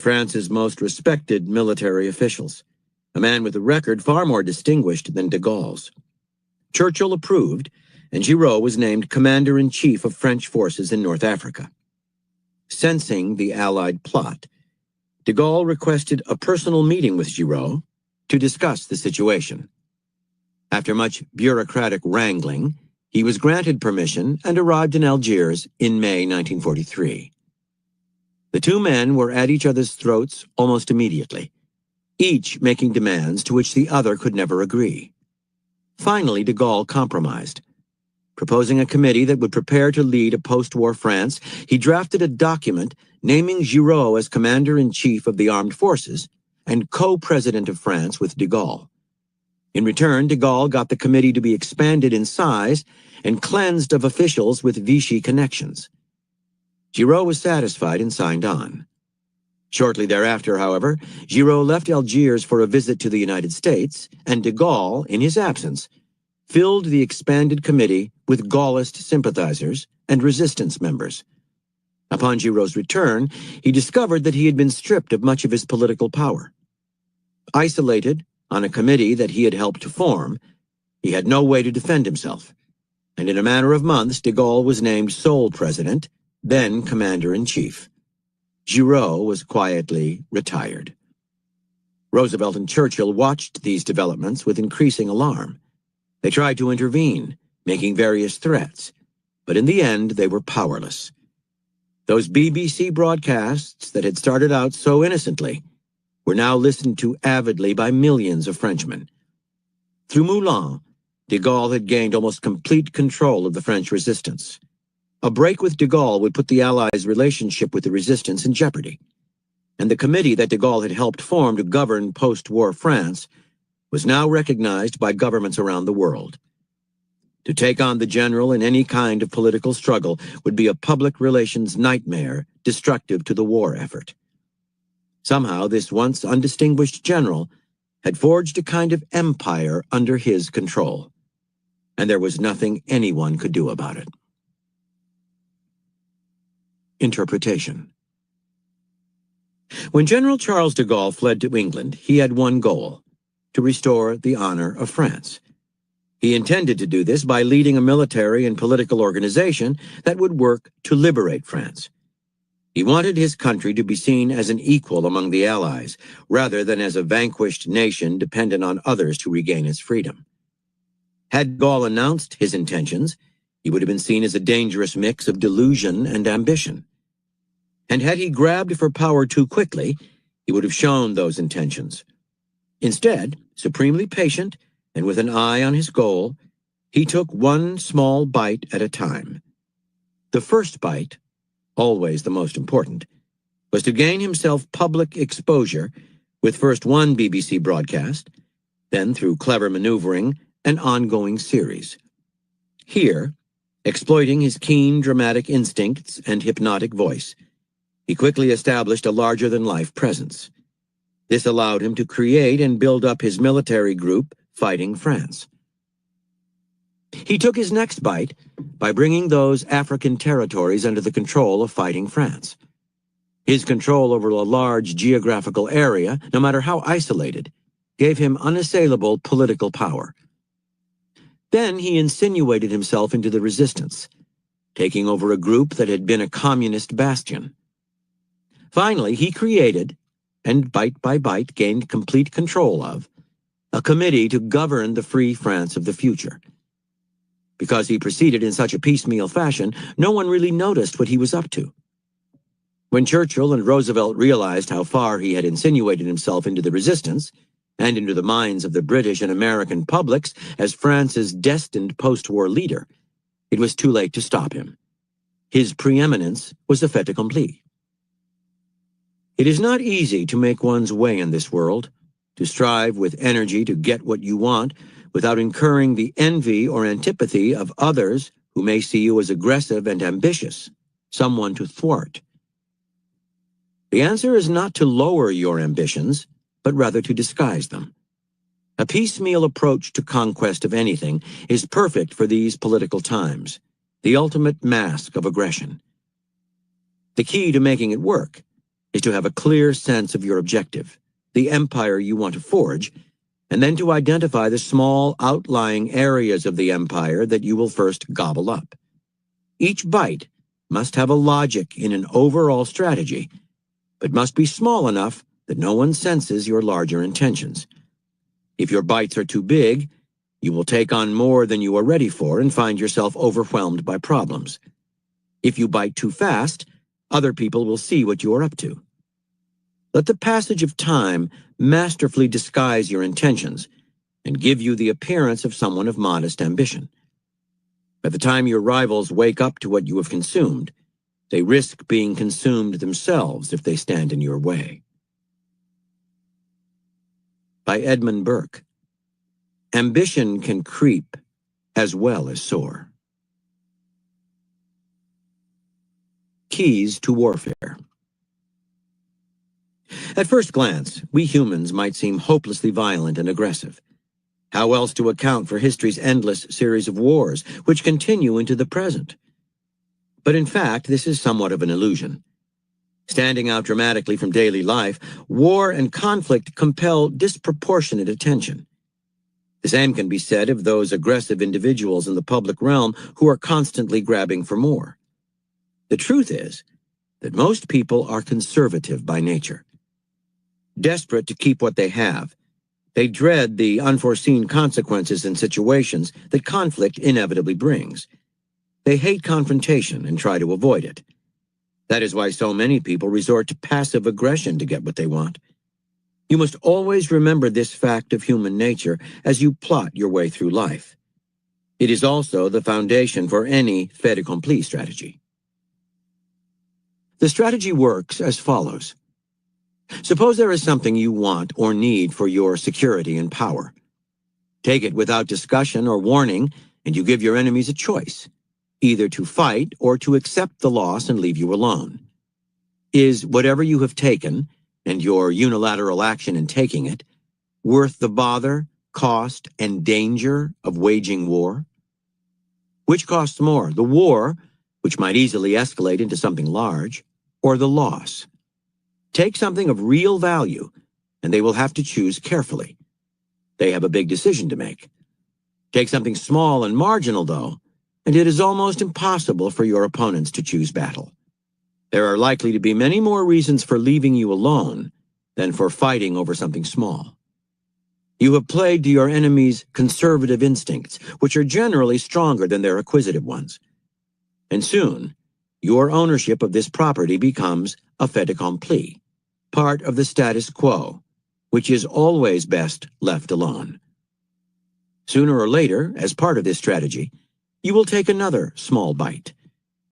France's most respected military officials, a man with a record far more distinguished than de Gaulle's. Churchill approved, and Giraud was named Commander-in-Chief of French forces in North Africa. Sensing the Allied plot, de Gaulle requested a personal meeting with Giraud to discuss the situation. After much bureaucratic wrangling, he was granted permission and arrived in Algiers in May 1943. The two men were at each other's throats almost immediately, each making demands to which the other could never agree. Finally, de Gaulle compromised. Proposing a committee that would prepare to lead a post-war France, he drafted a document naming Giraud as Commander-in-Chief of the Armed Forces and co-president of France with de Gaulle. In return, de Gaulle got the committee to be expanded in size and cleansed of officials with Vichy connections. Giraud was satisfied and signed on. Shortly thereafter, however, Giraud left Algiers for a visit to the United States, and de Gaulle, in his absence, filled the expanded committee with Gaullist sympathizers and resistance members. Upon Giraud's return, he discovered that he had been stripped of much of his political power. Isolated on a committee that he had helped to form, he had no way to defend himself, and in a matter of months, de Gaulle was named sole president, then commander-in-chief. Giraud was quietly retired. Roosevelt and Churchill watched these developments with increasing alarm. They tried to intervene, making various threats, but in the end they were powerless. Those BBC broadcasts that had started out so innocently were now listened to avidly by millions of Frenchmen. Through Moulin, de Gaulle had gained almost complete control of the French resistance. A break with de Gaulle would put the Allies' relationship with the resistance in jeopardy, and the committee that de Gaulle had helped form to govern post-war France was now recognized by governments around the world. To take on the general in any kind of political struggle would be a public relations nightmare destructive to the war effort. Somehow, this once undistinguished general had forged a kind of empire under his control, and there was nothing anyone could do about it. Interpretation. When General Charles de Gaulle fled to England, he had one goal: to restore the honor of France. He intended to do this by leading a military and political organization that would work to liberate France. He wanted his country to be seen as an equal among the Allies, rather than as a vanquished nation dependent on others to regain its freedom. Had de Gaulle announced his intentions, he would have been seen as a dangerous mix of delusion and ambition. And had he grabbed for power too quickly, he would have shown those intentions. Instead, supremely patient and with an eye on his goal, he took one small bite at a time. The first bite, always the most important, was to gain himself public exposure with first one BBC broadcast, then through clever maneuvering, an ongoing series. Here, exploiting his keen dramatic instincts and hypnotic voice, he quickly established a larger-than-life presence. This allowed him to create and build up his military group fighting France. He took his next bite by bringing those African territories under the control of fighting France. His control over a large geographical area, no matter how isolated, gave him unassailable political power. Then he insinuated himself into the resistance, taking over a group that had been a communist bastion. Finally, he created, and bite by bite gained complete control of, a committee to govern the free France of the future. Because he proceeded in such a piecemeal fashion, no one really noticed what he was up to. When Churchill and Roosevelt realized how far he had insinuated himself into the resistance, and into the minds of the British and American publics as France's destined post-war leader, it was too late to stop him. His preeminence was a fait accompli. It is not easy to make one's way in this world, to strive with energy to get what you want without incurring the envy or antipathy of others who may see you as aggressive and ambitious, someone to thwart. The answer is not to lower your ambitions, but rather to disguise them. A piecemeal approach to conquest of anything is perfect for these political times, the ultimate mask of aggression. The key to making it work is to have a clear sense of your objective, the empire you want to forge, and then to identify the small outlying areas of the empire that you will first gobble up. Each bite must have a logic in an overall strategy, but must be small enough that no one senses your larger intentions. If your bites are too big, you will take on more than you are ready for and find yourself overwhelmed by problems. If you bite too fast, other people will see what you are up to. Let the passage of time masterfully disguise your intentions and give you the appearance of someone of modest ambition. By the time your rivals wake up to what you have consumed, they risk being consumed themselves if they stand in your way. By Edmund Burke. Ambition can creep as well as soar. Keys to warfare. At first glance, we humans might seem hopelessly violent and aggressive. How else to account for history's endless series of wars, which continue into the present? But in fact, this is somewhat of an illusion. Standing out dramatically from daily life, war and conflict compel disproportionate attention. The same can be said of those aggressive individuals in the public realm who are constantly grabbing for more. The truth is that most people are conservative by nature. Desperate to keep what they have, they dread the unforeseen consequences in situations that conflict inevitably brings. They hate confrontation and try to avoid it. That is why so many people resort to passive aggression to get what they want. You must always remember this fact of human nature as you plot your way through life. It is also the foundation for any fait accompli strategy. The strategy works as follows. Suppose there is something you want or need for your security and power. Take it without discussion or warning, and you give your enemies a choice, either to fight or to accept the loss and leave you alone. Is whatever you have taken, and your unilateral action in taking it, worth the bother, cost, and danger of waging war? Which costs more, the war, which might easily escalate into something large, or the loss? Take something of real value, and they will have to choose carefully. They have a big decision to make. Take something small and marginal, though, and it is almost impossible for your opponents to choose battle. There are likely to be many more reasons for leaving you alone than for fighting over something small. You have played to your enemy's conservative instincts, which are generally stronger than their acquisitive ones. And soon, your ownership of this property becomes a fait accompli, part of the status quo, which is always best left alone. Sooner or later, as part of this strategy, you will take another small bite,